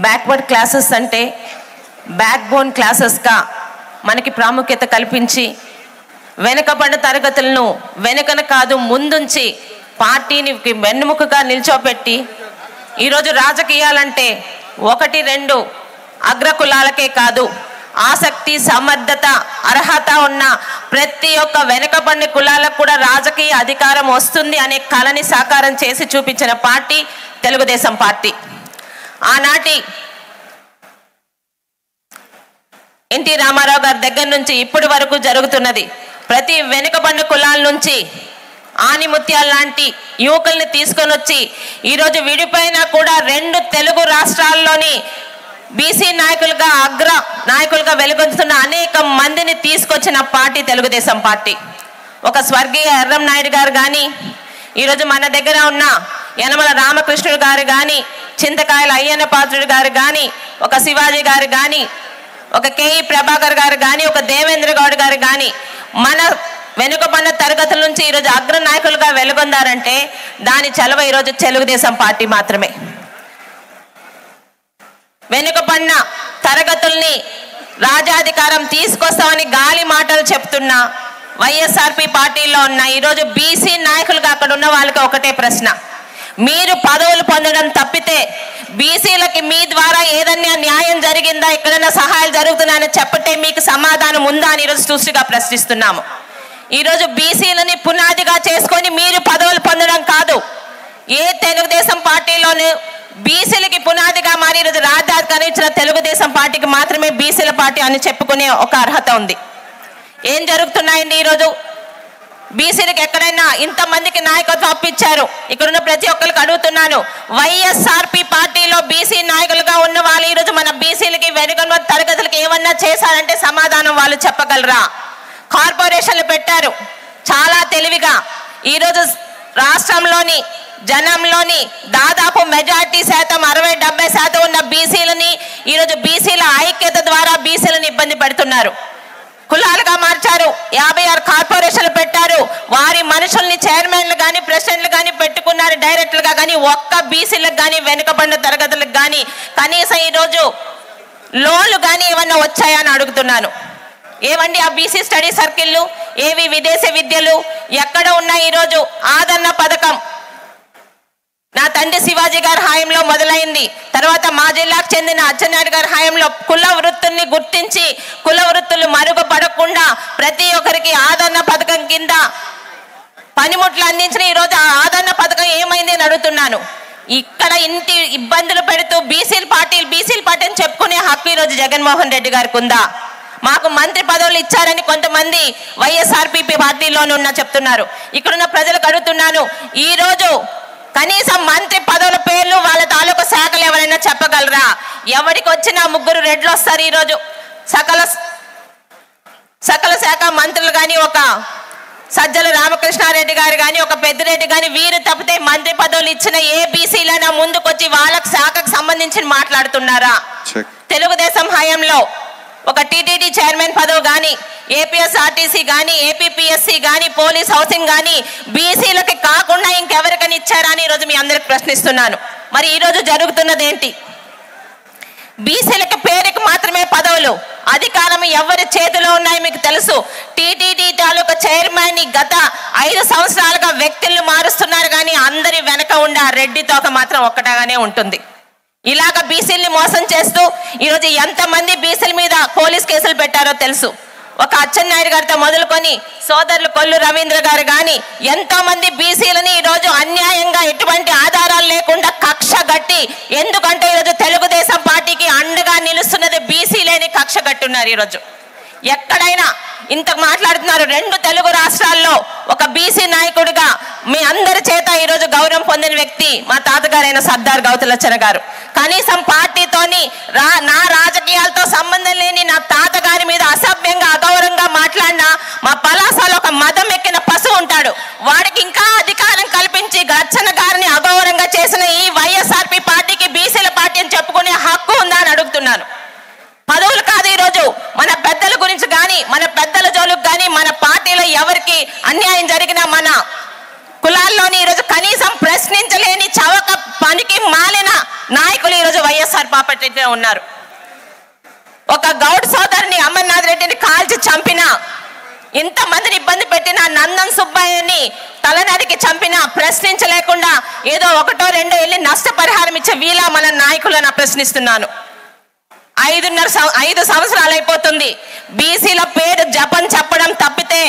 Backward classes అంటే back bone క్లాసెస్గా మనకి ప్రాముఖ్యత కల్పించి వెనుకబడిన తరగతులను వెనుకన కాదు ముందుంచి పార్టీని వెన్నుముకగా నిల్చోపెట్టి ఈరోజు రాజకీయాలంటే 1-2 అగ్రకులాలకే కాదు, ఆసక్తి, సమర్థత, అర్హత ఉన్న ప్రతి ఒక్క వెనుకబడిన కులాలకు కూడా రాజకీయ అధికారం వస్తుంది అనే కళని సాకారం చేసి చూపించిన పార్టీ తెలుగుదేశం పార్టీ. ఆనాటి ఎన్టీ రామారావు గారి దగ్గర నుంచి ఇప్పటి వరకు జరుగుతున్నది. ప్రతి వెనుకబడిన కులాల నుంచి ఆనిముత్యాల లాంటి యువకుల్ని తీసుకొని వచ్చి ఈరోజు విడిపోయినా కూడా 2 తెలుగు రాష్ట్రాల్లోని బీసీ నాయకులుగా అగ్ర నాయకులుగా వెలుగొందుతున్న అనేక మందిని తీసుకొచ్చిన పార్టీ తెలుగుదేశం పార్టీ. ఒక స్వర్గీయ ఎర్రం నాయుడు గారు కానీ, ఈరోజు మన దగ్గర ఉన్న యనమల రామకృష్ణుడు గారు కానీ, చింతకాయల అయ్యన్న పాత్రుడు గారు కానీ, ఒక శివాజీ గారు కానీ, ఒక కేఈ ప్రభాకర్ గారు కానీ, ఒక దేవేంద్ర గౌడ్ గారు కానీ మన వెనుకబడిన తరగతుల నుంచి ఈరోజు అగ్ర నాయకులుగా వెలుగొందారంటే దాని చలవ ఈరోజు తెలుగుదేశం పార్టీ మాత్రమే. వెనుకబడిన తరగతుల్ని రాజాధికారం తీసుకొస్తామని గాలి మాటలు చెప్తున్న వైఎస్ఆర్పి పార్టీలో ఉన్న ఈరోజు బీసీ నాయకులుగా అక్కడ ఉన్న వాళ్ళకి ఒకటే ప్రశ్న, మీరు పదవులు పొందడం తప్పితే బీసీలకి మీ ద్వారా ఏదన్నా న్యాయం జరిగిందా, ఎక్కడైనా సహాయాలు జరుగుతున్నాయని చెప్పటే మీకు సమాధానం ఉందా అని ఈరోజు సూటిగా ప్రశ్నిస్తున్నాము. ఈరోజు బీసీలని పునాదిగా చేసుకొని మీరు పదవులు పొందడం కాదు, ఏ తెలుగుదేశం పార్టీలోనూ బీసీలకి పునాదిగా మారి ఈరోజు రాజ్యాధికారం ఇచ్చిన తెలుగుదేశం పార్టీకి మాత్రమే బీసీల పార్టీ అని చెప్పుకునే ఒక అర్హత ఉంది. ఏం జరుగుతున్నాయండి ఈరోజు? బీసీలకు ఎక్కడైనా ఇంతమందికి నాయకత్వం అప్పించారు. ఇక్కడున్న ప్రతి ఒక్కరికి అడుగుతున్నాను, వైఎస్ఆర్పి పార్టీలో బీసీ నాయకులుగా ఉన్న వాళ్ళు ఈరోజు మన బీసీలకి వెనుకబడిన తరగతులకి ఏమన్నా చేశారంటే సమాధానం వాళ్ళు చెప్పగలరా? కార్పొరేషన్లు పెట్టారు చాలా తెలివిగా. ఈరోజు రాష్ట్రంలోని జనంలోని దాదాపు మెజార్టీ శాతం 60-70% ఉన్న బీసీలని ఈరోజు బీసీల ఐక్యత ద్వారా బీసీలను ఇబ్బంది పెడుతున్నారు. కులాలుగా మార్చారు, 56 కార్పొరేషన్లు పెట్టారు, వారి మనుషుల్ని చైర్మన్లు కానీ ప్రెసిడెంట్లు కానీ పెట్టుకున్నారు డైరెక్టర్గా. కానీ ఒక్క బీసీలకు కానీ వెనుకబడిన తరగతులకు కానీ కనీసం ఈరోజు లోన్లు కానీ ఏమన్నా వచ్చాయని అడుగుతున్నాను. ఏవండి ఆ బీసీ స్టడీ సర్కిళ్ళు, ఏవి విదేశీ విద్యలు ఎక్కడ ఉన్నాయి? ఈరోజు ఆదరణ పథకం నా తండ్రి శివాజీ గారి హాయంలో మొదలైంది. తర్వాత మా జిల్లాకు చెందిన అచ్చెన్నాయుడు గారి హాయంలో కుల వృత్తుల్ని గుర్తించి కుల వృత్తులు మరుగుపడకుండా ప్రతి ఒక్కరికి ఆదరణ పథకం కింద పనిముట్లు అందించిన ఈరోజు ఆ ఆదరణ పథకం ఏమైంది అని అడుగుతున్నాను. ఇక్కడ ఇంటి ఇబ్బందులు పెడుతూ బీసీ పార్టీ అని చెప్పుకునే హక్కు ఈరోజు జగన్మోహన్ రెడ్డి గారికి ఉందా? మాకు మంత్రి పదవులు ఇచ్చారని కొంతమంది వైఎస్ఆర్పీపీ పార్టీలోనే ఉన్న చెప్తున్నారు. ఇక్కడున్న ప్రజలకు అడుగుతున్నాను, ఈరోజు కనీసం మంత్రి పదవుల పేర్లు వాళ్ళ తాలూకు శాఖలు ఎవరైనా చెప్పగలరా? ఎవరికి వచ్చినా 3 రెడ్లు వస్తారు. ఈరోజు సకల శాఖ మంత్రులు కానీ, ఒక సజ్జల రామకృష్ణారెడ్డి గారు కానీ, ఒక పెద్దిరెడ్డి కానీ, వీరు తప్పితే మంత్రి పదవులు ఇచ్చిన ఏ బీసీలైనా ముందుకొచ్చి వాళ్ళకి శాఖకు సంబంధించి మాట్లాడుతున్నారా? తెలుగుదేశం హయాంలో ఒక టీటీడీ చైర్మన్ పదవి కానీ, ఏపీఎస్ఆర్టీసీ కానీ, ఏపీపీఎస్సీ కానీ, పోలీస్ హౌసింగ్ కానీ బీసీలకి కాకుండా ఇంకెవరికని ఇచ్చారా అని ఈరోజు మీ అందరికి ప్రశ్నిస్తున్నాను. మరి ఈరోజు జరుగుతున్నది ఏంటి? బీసీలకి పేరుకి మాత్రమే పదవులు, అధికారం ఎవరి చేతిలో ఉన్నాయో మీకు తెలుసు. టీటీడీ తాలూకా చైర్మన్ గత 5 సంవత్సరాలుగా వ్యక్తులను మారుస్తున్నారు కానీ అందరి వెనక ఉండే ఆ రెడ్డి తోక మాత్రం ఒక్కటగానే ఉంటుంది. ఇలాగ బీసీల్ని మోసం చేస్తూ ఈరోజు ఎంతమంది బీసీల మీద పోలీస్ కేసులు పెట్టారో తెలుసు. ఒక అచ్చెన్నాయుడు గారితో మొదలుకొని సోదరులు కొల్లు రవీంద్ర గారు కానీ ఎంతో మంది బీసీలని ఈరోజు అన్యాయంగా ఎటువంటి ఆధారాలు లేకుండా కక్ష గట్టి, ఎందుకంటే ఈరోజు తెలుగుదేశం పార్టీకి అండగా నిలుస్తున్నది బీసీలేని కక్ష గట్టున్నారు. ఈరోజు ఎక్కడైనా ఇంత మాట్లాడుతున్నారు. 2 తెలుగు రాష్ట్రాల్లో ఒక బీసీ నాయకుడిగా మీ అందరి చేత ఈరోజు గౌరవం పొందిన వ్యక్తి మా తాతగారైన సర్దార్ గౌతులచ్చన్న గారు. కనీసం పార్టీతోని నా రాజకీయాలతో సంబంధం లేని నా తాతగారి మీద అసభ్యంగా అగౌరవంగా మాట్లాడినా మా పలాసలో ఒక మదం ఎక్కిన పశువు ఉంటాడు, వాడికి ఇంకా అధికారం కల్పించి గచ్చన్న గారిని అగౌరవంగా చేసిన ఈ వైఎస్ఆర్పి పార్టీకి బీసీల పార్టీ అని చెప్పుకునే హక్కు ఉందా అని అడుగుతున్నాను. పదవులు కాదు, ఈరోజు మన పెద్దల గురించి కానీ, మన పెద్దల జోలుకు కానీ, మన పార్టీలో ఎవరికి అన్యాయం జరిగినా మన కులాల్లోని ఈరోజు కనీసం ప్రశ్నించలేని చవక పనికి మాలిన నాయకులు ఈరోజు వైఎస్ఆర్ పార్టీలో ఉన్నారు. ఒక గౌడ్ సోదరుని అమర్నాథ్ రెడ్డిని కాల్చి చంపిన, ఇంతమందిని ఇబ్బంది పెట్టిన నందన్ సుబ్బయ్యని తలనరికి చంపిన ప్రశ్నించలేకుండా ఏదో ఒకటో రెండో వెళ్ళి నష్టపరిహారం ఇచ్చే వీలా మన నాయకులను ప్రశ్నిస్తున్నాను. 5 సంవత్సరాలు అయిపోతుంది. బీసీల పేరు జపం చెప్పడం తప్పితే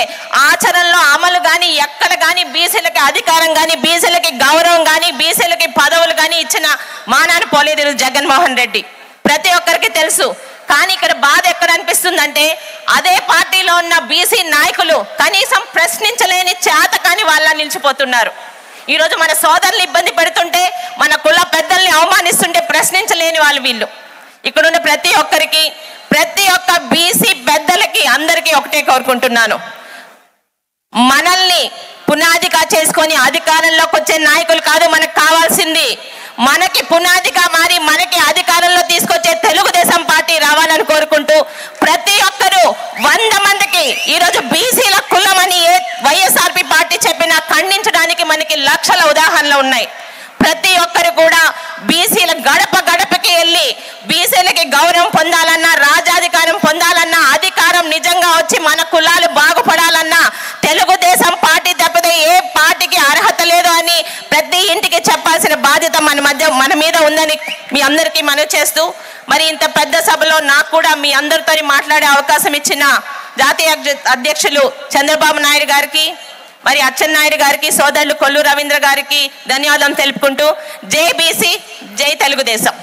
ఆచరణలో అమలు కానీ ఎక్కడ కానీ బీసీలకి అధికారం కానీ బీసీలకి గౌరవం కానీ బీసీలకి పదవులు కానీ ఇచ్చిన మానాన్ని పోలేదు జగన్మోహన్ రెడ్డి. ప్రతి ఒక్కరికి తెలుసు. కానీ ఇక్కడ బాధ ఎక్కడ అనిపిస్తుందంటే అదే పార్టీలో ఉన్న బీసీ నాయకులు కనీసం ప్రశ్నించలేని చేత కానీ వాళ్ళ నిలిచిపోతున్నారు. ఈరోజు మన సోదరులు ఇబ్బంది పెడుతుంటే, మన కుల పెద్దల్ని అవమానిస్తుంటే ప్రశ్నించలేని వాళ్ళు వీళ్ళు. ఇక్కడున్న ప్రతి ఒక్కరికి, ప్రతి ఒక్క బీసీ పెద్దలకి అందరికీ ఒకటే కోరుకుంటున్నాను, మనల్ని పునాదిగా చేసుకొని అధికారంలోకి వచ్చే నాయకులు కాదు మనకు కావాల్సింది. మనకి పునాదిగా మారి మనకి అధికారంలో తీసుకొచ్చే తెలుగుదేశం పార్టీ రావాలని కోరుకుంటూ ప్రతి ఒక్కరూ 100 మందికి ఈరోజు బీసీల కులం అని వైఎస్ఆర్పీ పార్టీ చెప్పినా ఖండించడానికి మనకి లక్షల ఉదాహరణలు ఉన్నాయి. ప్రతి ఒక్కరు కూడా బీసీల గడప గడపకి వెళ్ళి బీసీలకి గౌరవం పొందాలన్నా, రాజాధికారం పొందాలన్నా, అధికారం నిజంగా వచ్చి మన కులాలు బాగుపడాలన్నా తెలుగుదేశం పార్టీ తప్పితే ఏ పార్టీకి అర్హత లేదు అని ప్రతి ఇంటికి చెప్పాల్సిన బాధ్యత మన మీద ఉందని మీ అందరికీ మనవి చేస్తూ, మరి ఇంత పెద్ద సభలో నాకు కూడా మీ అందరితో మాట్లాడే అవకాశం ఇచ్చిన జాతీయ అధ్యక్షులు చంద్రబాబు నాయుడు గారికి, మరి అచ్చెన్నాయుడు గారికి, సోదరులు కొల్లు రవీంద్ర గారికి ధన్యవాదాలు తెలుపుకుంటూ జై బీసీ, జై తెలుగుదేశం.